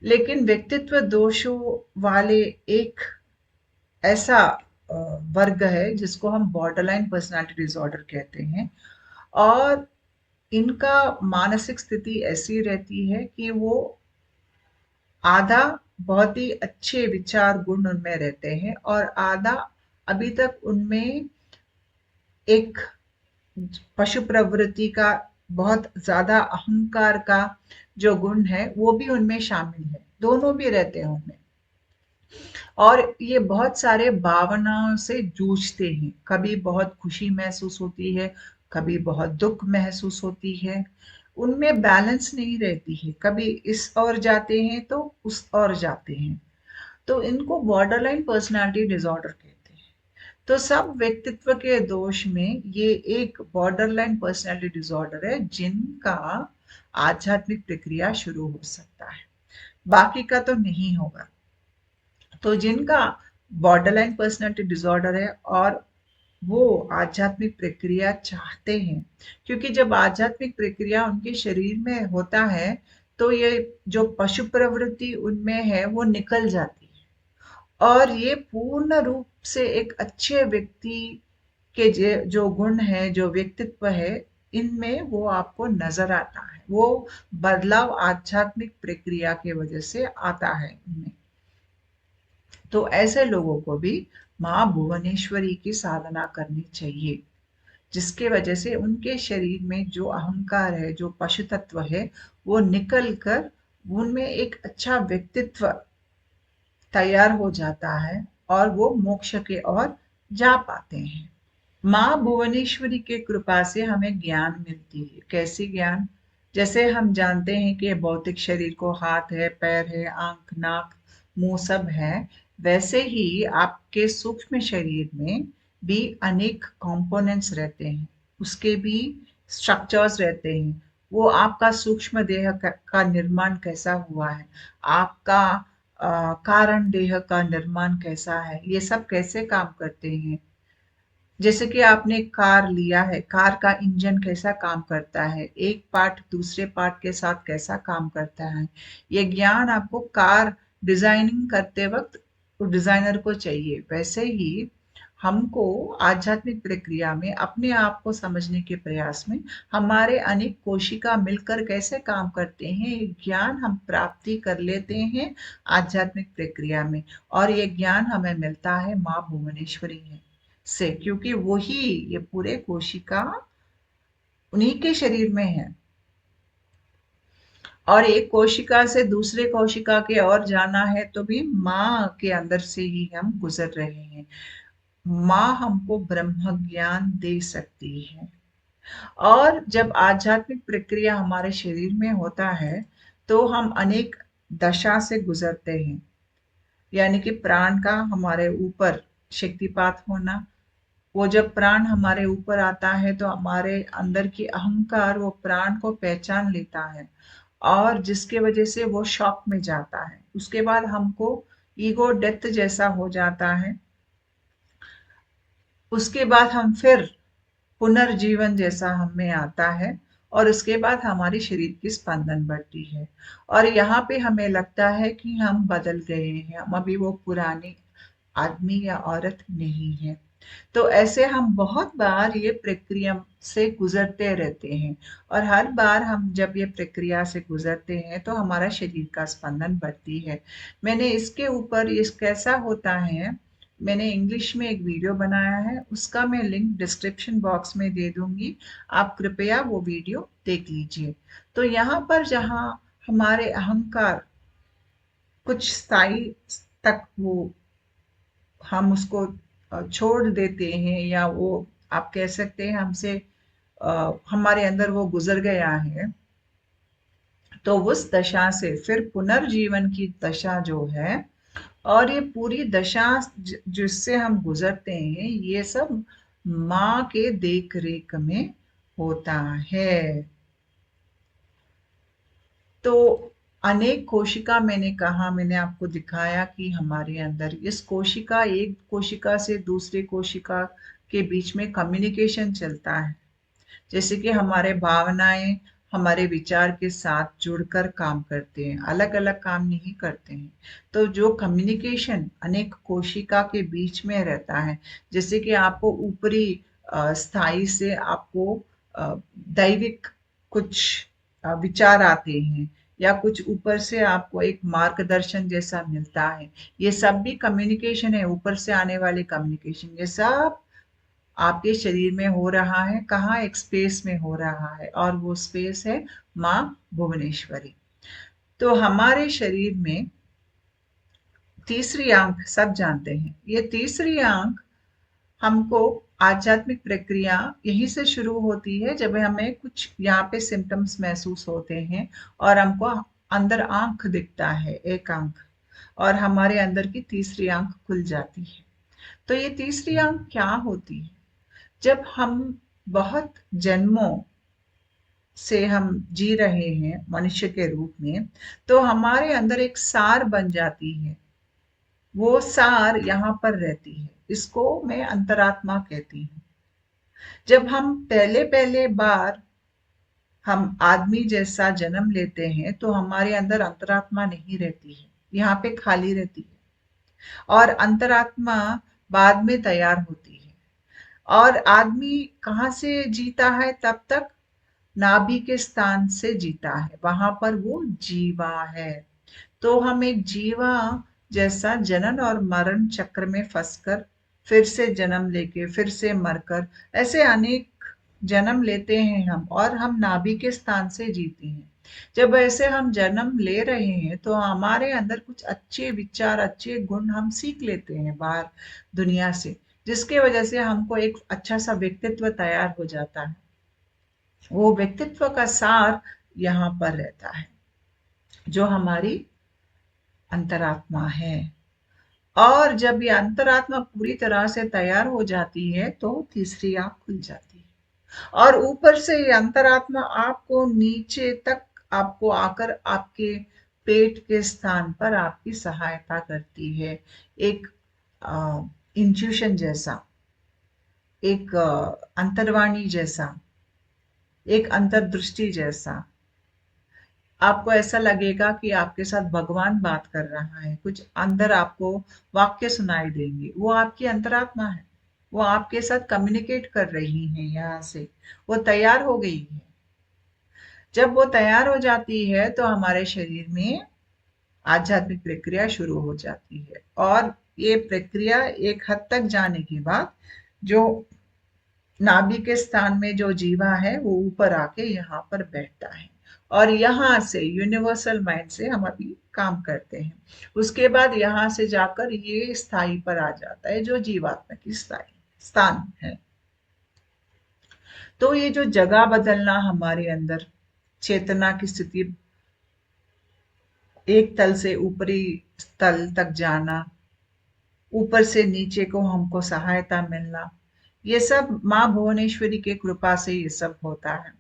लेकिन व्यक्तित्व दोषों वाले एक ऐसा वर्ग है जिसको हम बॉर्डरलाइन पर्सनालिटी डिसऑर्डर कहते हैं। और इनका मानसिक स्थिति ऐसी रहती है कि वो आधा बहुत ही अच्छे विचार गुण उनमें रहते हैं, और आधा अभी तक उनमें एक पशु प्रवृत्ति का, बहुत ज्यादा अहंकार का जो गुण है, वो भी उनमें शामिल है। दोनों भी रहते हैं उनमें। और ये बहुत सारे भावनाओं से जूझते हैं। कभी बहुत खुशी महसूस होती है, कभी बहुत दुख महसूस होती है। उनमें बैलेंस नहीं रहती है, कभी इस ओर जाते हैं तो उस ओर जाते हैं। तो इनको बॉर्डरलाइन पर्सनालिटी डिसऑर्डर कहते हैं। तो सब व्यक्तित्व के दोष में ये एक बॉर्डरलाइन पर्सनालिटी डिसऑर्डर है, जिनका आध्यात्मिक प्रक्रिया शुरू हो सकता है, बाकी का तो नहीं होगा। तो जिनका बॉर्डरलाइन पर्सनालिटी डिसऑर्डर है, और वो आध्यात्मिक प्रक्रिया चाहते हैं, क्योंकि जब आध्यात्मिक प्रक्रिया उनके शरीर में होता है, तो ये जो पशु प्रवृत्ति उनमें है, वो निकल जाती है। और ये पूर्ण रूप से एक अच्छे व्यक्ति के जो गुण है, जो व्यक्तित्व है, इनमें वो आपको नजर आता है। वो बदलाव आध्यात्मिक प्रक्रिया के वजह से आता है इनमें। तो ऐसे लोगों को भी माँ भुवनेश्वरी की साधना करनी चाहिए, जिसके वजह से उनके शरीर में जो अहंकार है, जो पशु तत्व है, वो निकल कर उनमें एक अच्छा व्यक्तित्व तैयार हो जाता है, और वो मोक्ष के ओर जा पाते हैं। माँ भुवनेश्वरी के कृपा से हमें ज्ञान मिलती है। कैसी ज्ञान? जैसे हम जानते हैं कि भौतिक शरीर को हाथ है, पैर है, आंख, नाक, मुंह सब है, वैसे ही आपके सूक्ष्म शरीर में भी अनेक कंपोनेंट्स रहते हैं, उसके भी स्ट्रक्चर्स रहते हैं। वो आपका सूक्ष्म देह का निर्माण कैसा हुआ है, आपका कारण देह का निर्माण कैसा है, ये सब कैसे काम करते हैं। जैसे कि आपने कार लिया है, कार का इंजन कैसा काम करता है, एक पार्ट दूसरे पार्ट के साथ कैसा काम करता है, ये ज्ञान आपको कार डिजाइनिंग करते वक्त डिजाइनर को चाहिए। वैसे ही हमको आध्यात्मिक प्रक्रिया में अपने आप को समझने के प्रयास में हमारे अनेक कोशिका मिलकर कैसे काम करते हैं, ये ज्ञान हम प्राप्ति कर लेते हैं आध्यात्मिक प्रक्रिया में। और ये ज्ञान हमें मिलता है माँ भुवनेश्वरी है से, क्योंकि वही ये पूरे कोशिका उन्हीं के शरीर में है। और एक कोशिका से दूसरे कोशिका के और जाना है तो भी माँ के अंदर से ही हम गुजर रहे हैं। माँ हमको ब्रह्म ज्ञान दे सकती है। और जब आध्यात्मिक प्रक्रिया हमारे शरीर में होता है तो हम अनेक दशा से गुजरते हैं, यानी कि प्राण का हमारे ऊपर शक्तिपात होना। वो जब प्राण हमारे ऊपर आता है तो हमारे अंदर की अहंकार वो प्राण को पहचान लेता है, और जिसके वजह से वो शॉक में जाता है। उसके बाद हमको ईगो डेथ जैसा हो जाता है। उसके बाद हम फिर पुनर्जीवन जैसा हमें आता है, और उसके बाद हमारी शरीर की स्पंदन बढ़ती है, और यहाँ पे हमें लगता है कि हम बदल गए हैं, हम अभी वो पुराने आदमी या औरत नहीं है। तो ऐसे हम बहुत बार ये प्रक्रिया से गुजरते रहते हैं, और हर बार हम जब ये प्रक्रिया से गुजरते हैं तो हमारा शरीर का स्पंदन बढ़ती है। मैंने इसके ऊपर ये कैसा होता है, मैंने इंग्लिश में एक वीडियो बनाया है, उसका मैं लिंक डिस्क्रिप्शन बॉक्स में दे दूंगी, आप कृपया वो वीडियो देख लीजिए। तो यहाँ पर जहाँ हमारे अहंकार कुछ स्थायी तक वो हम उसको छोड़ देते हैं, या वो आप कह सकते हैं हमसे हमारे अंदर वो गुजर गया है, तो उस दशा से फिर पुनर्जीवन की दशा जो है, और ये पूरी दशा जिससे हम गुजरते हैं, ये सब माँ के देख रेख में होता है। तो अनेक कोशिका, मैंने कहा, मैंने आपको दिखाया कि हमारे अंदर इस कोशिका, एक कोशिका से दूसरे कोशिका के बीच में कम्युनिकेशन चलता है। जैसे कि हमारे भावनाएं हमारे विचार के साथ जुड़कर काम करते हैं, अलग अलग काम नहीं करते हैं। तो जो कम्युनिकेशन अनेक कोशिका के बीच में रहता है, जैसे कि आपको ऊपरी स्थाई से आपको दैविक कुछ विचार आते हैं, या कुछ ऊपर से आपको एक मार्गदर्शन जैसा मिलता है, ये सब भी कम्युनिकेशन है, ऊपर से आने वाले कम्युनिकेशन। ये सब आपके शरीर में हो रहा है, कहाँ, एक स्पेस में हो रहा है, और वो स्पेस है माँ भुवनेश्वरी। तो हमारे शरीर में तीसरी आंख सब जानते हैं, ये तीसरी आंख हमको आध्यात्मिक प्रक्रिया यहीं से शुरू होती है, जब हमें कुछ यहाँ पे सिम्टम्स महसूस होते हैं और हमको अंदर आंख दिखता है, एक आंख, और हमारे अंदर की तीसरी आंख खुल जाती है। तो ये तीसरी आंख क्या होती है, जब हम बहुत जन्मों से हम जी रहे हैं मनुष्य के रूप में, तो हमारे अंदर एक सार बन जाती है। वो सार यहाँ पर रहती है, इसको मैं अंतरात्मा कहती हूँ। जब हम पहले पहले बार हम आदमी जैसा जन्म लेते हैं तो हमारे अंदर अंतरात्मा नहीं रहती है, यहाँ पे खाली रहती है, और अंतरात्मा बाद में तैयार होती है। और आदमी कहाँ से जीता है तब तक, नाभि के स्थान से जीता है, वहां पर वो जीवा है। तो हम एक जीवा जैसा जनन और मरण चक्र में फंसकर फिर से जन्म लेके फिर से मरकर ऐसे अनेक जन्म लेते हैं हम, और हम नाभि के स्थान से जीते हैं। जब ऐसे हम जन्म ले रहे हैं तो हमारे अंदर कुछ अच्छे विचार, अच्छे गुण हम सीख लेते हैं बाहर दुनिया से, जिसके वजह से हमको एक अच्छा सा व्यक्तित्व तैयार हो जाता है। वो व्यक्तित्व का सार यहाँ पर रहता है, जो हमारी अंतरात्मा है। और जब ये अंतरात्मा पूरी तरह से तैयार हो जाती है तो तीसरी आंख खुल जाती है, और ऊपर से ये अंतरात्मा आपको नीचे तक आपको आकर आपके पेट के स्थान पर आपकी सहायता करती है। एक इंट्यूशन जैसा, एक अंतर्वाणी जैसा, एक अंतर्दृष्टि जैसा। आपको ऐसा लगेगा कि आपके साथ भगवान बात कर रहा है, कुछ अंदर आपको वाक्य सुनाई देंगे, वो आपकी अंतरात्मा है, वो आपके साथ कम्युनिकेट कर रही है। यहाँ से वो तैयार हो गई है। जब वो तैयार हो जाती है तो हमारे शरीर में आध्यात्मिक प्रक्रिया शुरू हो जाती है, और ये प्रक्रिया एक हद तक जाने के बाद जो नाभि के स्थान में जो जीवा है वो ऊपर आके यहाँ पर बैठता है, और यहाँ से यूनिवर्सल माइंड से हम अभी काम करते हैं। उसके बाद यहाँ से जाकर ये स्थाई पर आ जाता है, जो जीवात्मा की स्थाई स्थान है। तो ये जो जगह बदलना हमारे अंदर, चेतना की स्थिति एक तल से ऊपरी तल तक जाना, ऊपर से नीचे को हमको सहायता मिलना, ये सब माँ भुवनेश्वरी के कृपा से ये सब होता है।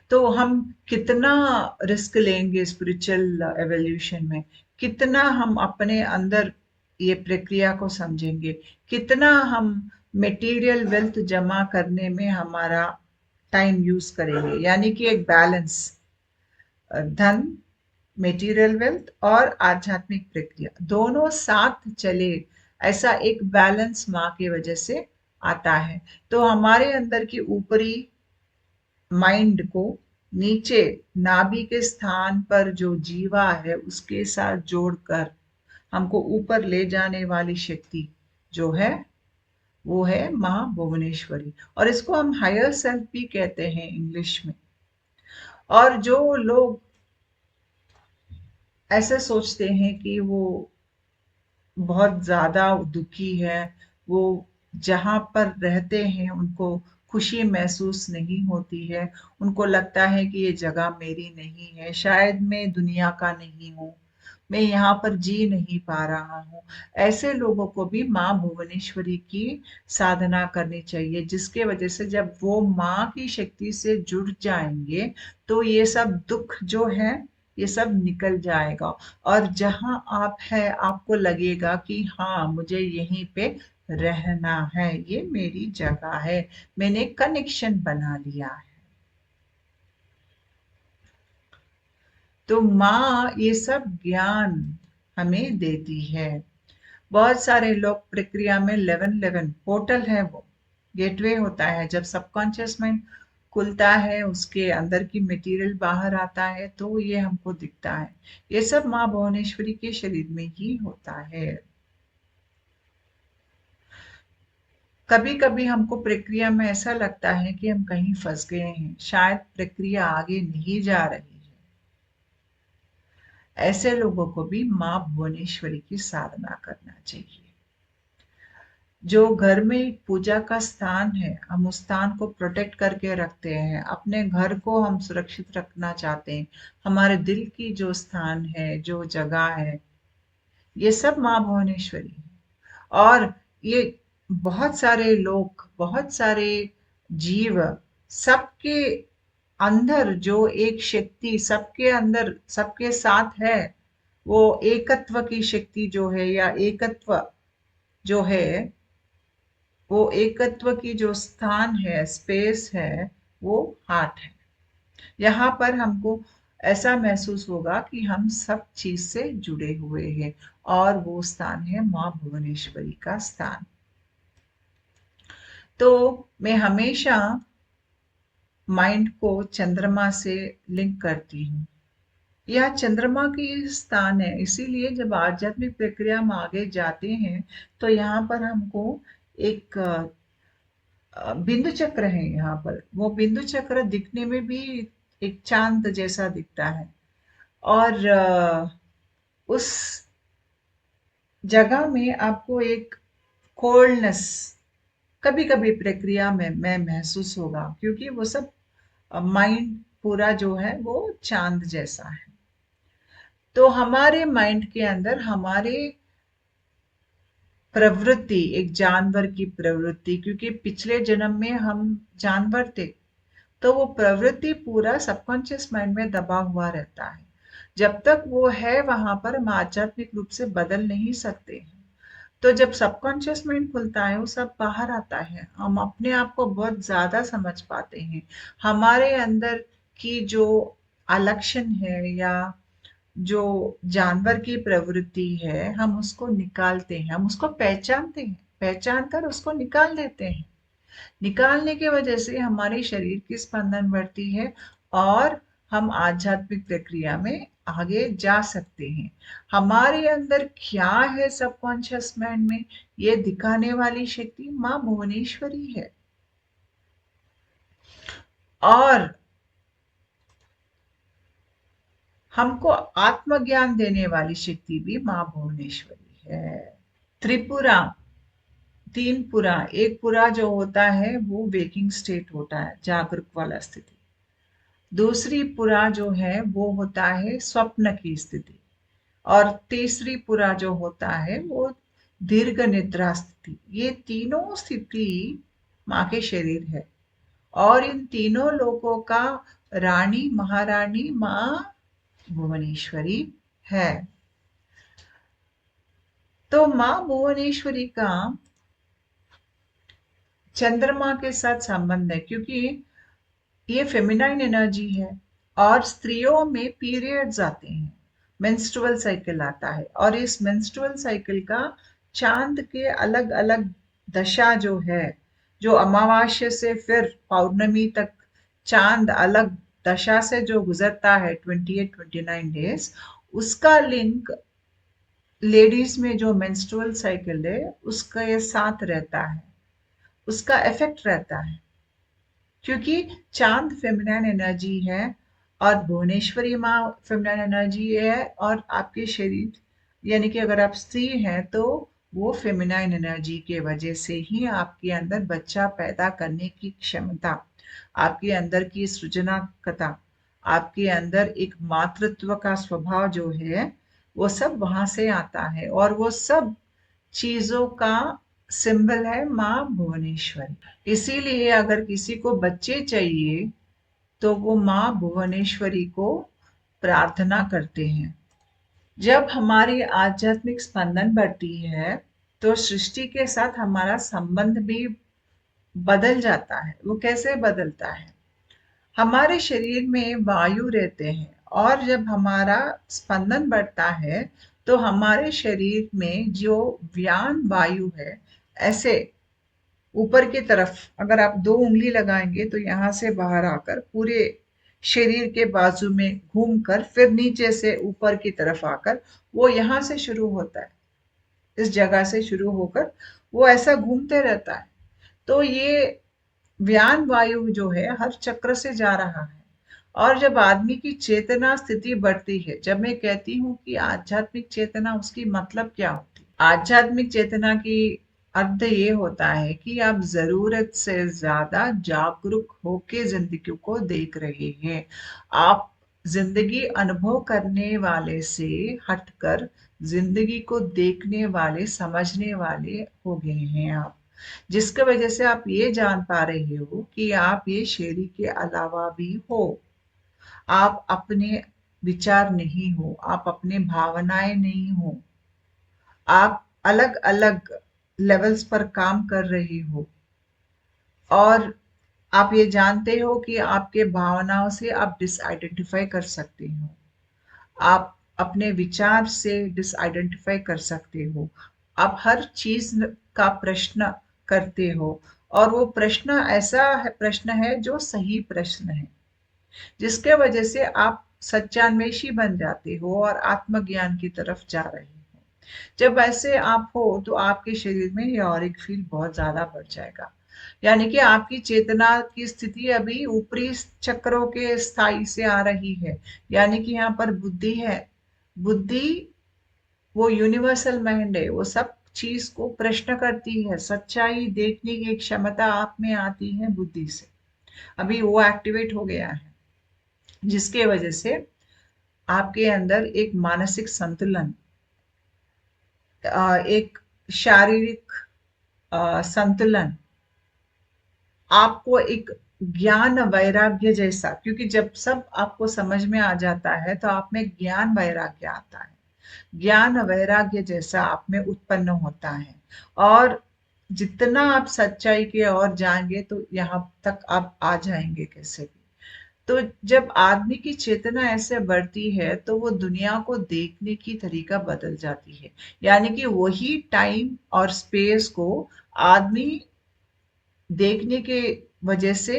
तो हम कितना रिस्क लेंगे स्पिरिचुअल एवोल्यूशन में, कितना हम अपने अंदर ये प्रक्रिया को समझेंगे, कितना हम मटेरियल वेल्थ जमा करने में हमारा टाइम यूज करेंगे। यानी कि एक बैलेंस, धन, मटेरियल वेल्थ और आध्यात्मिक प्रक्रिया दोनों साथ चले, ऐसा एक बैलेंस माँ की वजह से आता है। तो हमारे अंदर की ऊपरी माइंड को नीचे नाभि के स्थान पर जो जीवा है उसके साथ जोड़कर हमको ऊपर ले जाने वाली शक्ति जो है वो है माँ भुवनेश्वरी, और इसको हम हायर सेल्फ भी कहते हैं इंग्लिश में। और जो लोग ऐसे सोचते हैं कि वो बहुत ज्यादा दुखी है, वो जहां पर रहते हैं उनको खुशी महसूस नहीं होती है, उनको लगता है कि ये जगह मेरी नहीं है, शायद मैं दुनिया का नहीं हूँ, मैं यहाँ पर जी नहीं पा रहा हूँ। ऐसे लोगों को भी माँ भुवनेश्वरी की साधना करनी चाहिए, जिसके वजह से जब वो माँ की शक्ति से जुड़ जाएंगे तो ये सब दुख जो है ये सब निकल जाएगा, और जहां आप है आपको लगेगा कि हाँ मुझे यहीं पे रहना है, ये मेरी जगह है, मैंने कनेक्शन बना लिया है। तो माँ ये सब ज्ञान हमें देती है। बहुत सारे लोग प्रक्रिया में 11-11 पोर्टल है, वो गेटवे होता है, जब सबकॉन्शियस माइंड खुलता है उसके अंदर की मटेरियल बाहर आता है तो ये हमको दिखता है। ये सब माँ भुवनेश्वरी के शरीर में ही होता है। कभी कभी हमको प्रक्रिया में ऐसा लगता है कि हम कहीं फंस गए हैं, शायद प्रक्रिया आगे नहीं जा रही है। ऐसे लोगों को भी माँ भुवनेश्वरी की साधना करना चाहिए। जो घर में पूजा का स्थान है, हम उस स्थान को प्रोटेक्ट करके रखते हैं, अपने घर को हम सुरक्षित रखना चाहते हैं, हमारे दिल की जो स्थान है, जो जगह है, ये सब माँ भुवनेश्वरी है। और ये बहुत सारे लोग, बहुत सारे जीव, सबके अंदर जो एक शक्ति सबके अंदर सबके साथ है, वो एकत्व की शक्ति जो है, या एकत्व जो है, वो एकत्व की जो स्थान है, स्पेस है, वो हार्ट है। यहाँ पर हमको ऐसा महसूस होगा कि हम सब चीज से जुड़े हुए हैं, और वो स्थान है माँ भुवनेश्वरी का स्थान। तो मैं हमेशा माइंड को चंद्रमा से लिंक करती हूँ। यह चंद्रमा की स्थान है, इसीलिए जब आध्यात्मिक प्रक्रिया में आगे जाते हैं तो यहाँ पर हमको एक बिंदु चक्र है। यहाँ पर वो बिंदु चक्र दिखने में भी एक चांद जैसा दिखता है, और उस जगह में आपको एक कोल्डनेस कभी कभी प्रक्रिया में महसूस होगा, क्योंकि वो सब माइंड पूरा जो है वो चांद जैसा है। तो हमारे माइंड के अंदर हमारे प्रवृत्ति, एक जानवर की प्रवृत्ति, क्योंकि पिछले जन्म में हम जानवर थे, तो वो प्रवृत्ति पूरा सबकॉन्शियस माइंड में दबा हुआ रहता है। जब तक वो है वहां पर हम आध्यात्मिक रूप से बदल नहीं सकते हैं। तो जब सबकॉन्शियस माइंड खुलता है वो सब बाहर आता है, हम अपने आप को बहुत ज्यादा समझ पाते हैं। हमारे अंदर की जो अलक्षण है या जो जानवर की प्रवृत्ति है, हम उसको निकालते हैं, हम उसको पहचानते हैं, पहचान कर उसको निकाल देते हैं। निकालने की वजह से हमारे शरीर की स्पंदन बढ़ती है और हम आध्यात्मिक प्रक्रिया में आगे जा सकते हैं। हमारे अंदर क्या है सबकॉन्शियस माइंड में, ये दिखाने वाली शक्ति माँ भुवनेश्वरी है। और हमको आत्मज्ञान देने वाली शक्ति भी माँ भुवनेश्वरी है। त्रिपुरा, तीन पुरा, एक पुरा जो होता है वो वेकिंग स्टेट होता है, जागरूक वाला स्थिति। दूसरी पुरा जो है वो होता है स्वप्न की स्थिति। और तीसरी पुरा जो होता है वो दीर्घ निद्रा स्थिति। ये तीनों स्थिति माँ के शरीर है। और इन तीनों लोकों का रानी महारानी माँ भुवनेश्वरी है। तो माँ भुवनेश्वरी का चंद्रमा के साथ संबंध है, क्योंकि ये फेमिनाइन एनर्जी है। और स्त्रियों में पीरियड्स आते हैं, मेंस्ट्रुअल साइकिल आता है, और इस मेंस्ट्रुअल साइकिल का चांद के अलग अलग दशा जो है, जो अमावास्या से फिर पौर्णमी तक चांद अलग दशा से जो गुजरता है 28-29 डेज, उसका लिंक लेडीज में जो मेंस्ट्रुअल साइकिल है उसके साथ रहता है, उसका इफेक्ट रहता है। क्योंकि चांद फेमिनाइन एनर्जी है और भुवनेश्वरी माँ फेमिनाइन एनर्जी है, और आपके शरीर यानी कि अगर आप स्त्री हैं तो वो फेमिनाइन एनर्जी के वजह से ही आपके अंदर बच्चा पैदा करने की क्षमता, आपके अंदर की सृजनात्मकता, आपके अंदर एक मातृत्व का स्वभाव जो है वो सब वहां से आता है। और वो सब चीजों का सिंबल है माँ भुवनेश्वरी। इसीलिए अगर किसी को बच्चे चाहिए तो वो माँ भुवनेश्वरी को प्रार्थना करते हैं। जब हमारी आध्यात्मिक स्पंदन बढ़ती है तो सृष्टि के साथ हमारा संबंध भी बदल जाता है। वो कैसे बदलता है? हमारे शरीर में वायु रहते हैं, और जब हमारा स्पंदन बढ़ता है तो हमारे शरीर में जो व्यान वायु है, ऐसे ऊपर की तरफ अगर आप दो उंगली लगाएंगे तो यहाँ से बाहर आकर पूरे शरीर के बाजू में घूमकर फिर नीचे से ऊपर की तरफ आकर, वो यहाँ से शुरू होता है, इस जगह से शुरू होकर वो ऐसा घूमते रहता है। तो ये व्यान वायु जो है हर चक्र से जा रहा है। और जब आदमी की चेतना स्थिति बढ़ती है, जब मैं कहती हूँ कि आध्यात्मिक चेतना, उसकी मतलब क्या होती है? आध्यात्मिक चेतना की अर्थ ये होता है कि आप जरूरत से ज्यादा जागरूक होके जिंदगी को देख रहे हैं। आप जिंदगी अनुभव करने वाले से हटकर जिंदगी को देखने वाले, समझने वाले हो गए हैं आप। जिसके वजह से आप ये जान पा रहे हो कि आप ये शरीर के अलावा भी हो। आप अपने विचार नहीं हो, आप अपने भावनाएं नहीं हो, आप अलग अलग लेवल्स पर काम कर रहे हो। और आप ये जानते हो कि आपके भावनाओं से आप डिसआइडेंटिफाई कर सकते हो, आप अपने विचार से डिसआइडेंटिफाई कर सकते हो, आप हर चीज का प्रश्न करते हो। और वो प्रश्न ऐसा है, प्रश्न है जो सही प्रश्न है, जिसके वजह से आप सच्चान्वेषी बन जाते हो और आत्मज्ञान की तरफ जा रहे हो। जब ऐसे आप हो तो आपके शरीर में यौरिक फील बहुत ज्यादा बढ़ जाएगा। यानी कि आपकी चेतना की स्थिति अभी ऊपरी चक्रों के स्थाई से आ रही है। यानी कि यहाँ पर बुद्धि है। बुद्धि वो यूनिवर्सल माइंड है, वो सब चीज को प्रश्न करती है, सच्चाई देखने की क्षमता आप में आती है बुद्धि से। अभी वो एक्टिवेट हो गया है, जिसके वजह से आपके अंदर एक मानसिक संतुलन, एक शारीरिक संतुलन, आपको एक ज्ञान वैराग्य जैसा, क्योंकि जब सब आपको समझ में आ जाता है तो आप में ज्ञान वैराग्य आता है, ज्ञान वैराग्य जैसा आप में उत्पन्न होता है। और जितना आप सच्चाई के और जाएंगे तो यहाँ तक आप आ जाएंगे कैसे भी। तो जब आदमी की चेतना ऐसे बढ़ती है तो वो दुनिया को देखने की तरीका बदल जाती है। यानी कि वही टाइम और स्पेस को आदमी देखने के वजह से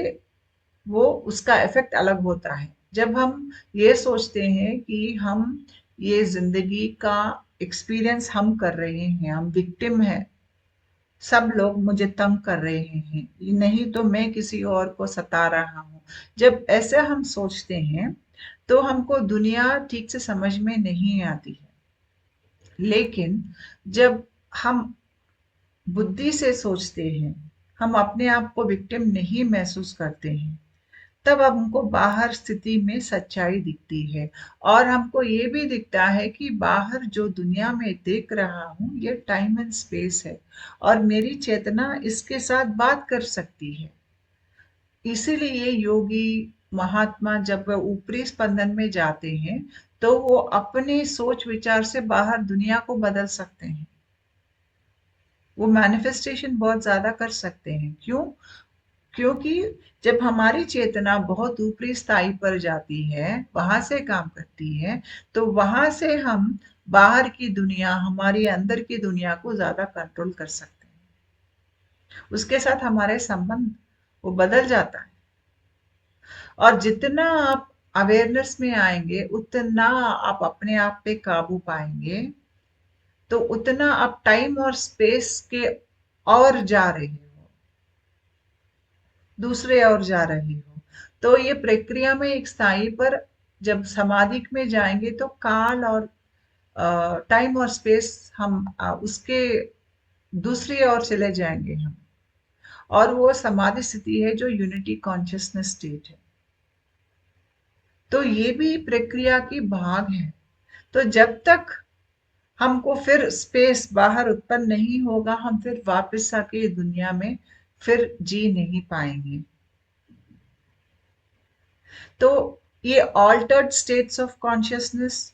वो उसका इफेक्ट अलग होता है। जब हम ये सोचते हैं कि हम ये जिंदगी का एक्सपीरियंस हम कर रहे हैं, हम विक्टिम हैं, सब लोग मुझे तंग कर रहे हैं, नहीं तो मैं किसी और को सता रहा हूँ, जब ऐसे हम सोचते हैं तो हमको दुनिया ठीक से समझ में नहीं आती है। लेकिन जब हम बुद्धि से सोचते हैं, हम अपने आप को विक्टिम नहीं महसूस करते हैं, तब हमको बाहर स्थिति में सच्चाई दिखती है। और हमको ये भी दिखता है कि बाहर जो दुनिया में देख रहा हूँ ये टाइम एंड स्पेस है, और मेरी चेतना इसके साथ बात कर सकती है। इसीलिए योगी महात्मा जब वह ऊपरी स्पंदन में जाते हैं तो वो अपने सोच विचार से बाहर दुनिया को बदल सकते हैं, वो मैनिफेस्टेशन बहुत ज्यादा कर सकते हैं। क्यों? क्योंकि जब हमारी चेतना बहुत ऊपरी स्थाई पर जाती है, वहां से काम करती है, तो वहां से हम बाहर की दुनिया, हमारी अंदर की दुनिया को ज्यादा कंट्रोल कर सकते हैं, उसके साथ हमारे संबंध वो बदल जाता है। और जितना आप अवेयरनेस में आएंगे उतना आप अपने आप पे काबू पाएंगे, तो उतना आप टाइम और स्पेस के और जा रहे हो, दूसरे और जा रहे हो। तो ये प्रक्रिया में एक स्थाई पर जब समाधि में जाएंगे तो काल और टाइम और स्पेस हम उसके दूसरी ओर चले जाएंगे हम। और वो समाधि स्थिति है जो यूनिटी कॉन्शियसनेस स्टेट है। तो ये भी प्रक्रिया की भाग है। तो जब तक हमको फिर स्पेस बाहर उत्पन्न नहीं होगा, हम फिर वापस आके दुनिया में फिर जी नहीं पाएंगे। तो ये ऑल्टर्ड स्टेट्स ऑफ कॉन्शियसनेस,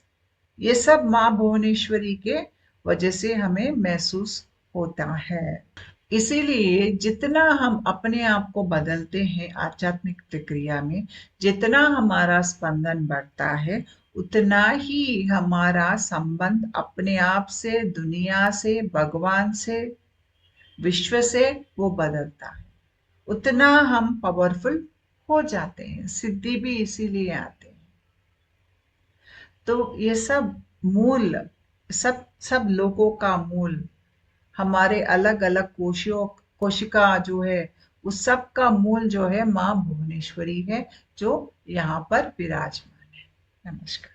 ये सब माँ भुवनेश्वरी के वजह से हमें महसूस होता है। इसीलिए जितना हम अपने आप को बदलते हैं आध्यात्मिक प्रक्रिया में, जितना हमारा स्पंदन बढ़ता है, उतना ही हमारा संबंध अपने आप से, दुनिया से, भगवान से, विश्व से वो बदलता है। उतना हम पावरफुल हो जाते हैं, सिद्धि भी इसीलिए आते हैं। तो ये सब मूल, सब सब लोगों का मूल, हमारे अलग अलग कोशिका जो है, उस सब का मूल जो है माँ भुवनेश्वरी है, जो यहाँ पर विराजमान है। नमस्कार।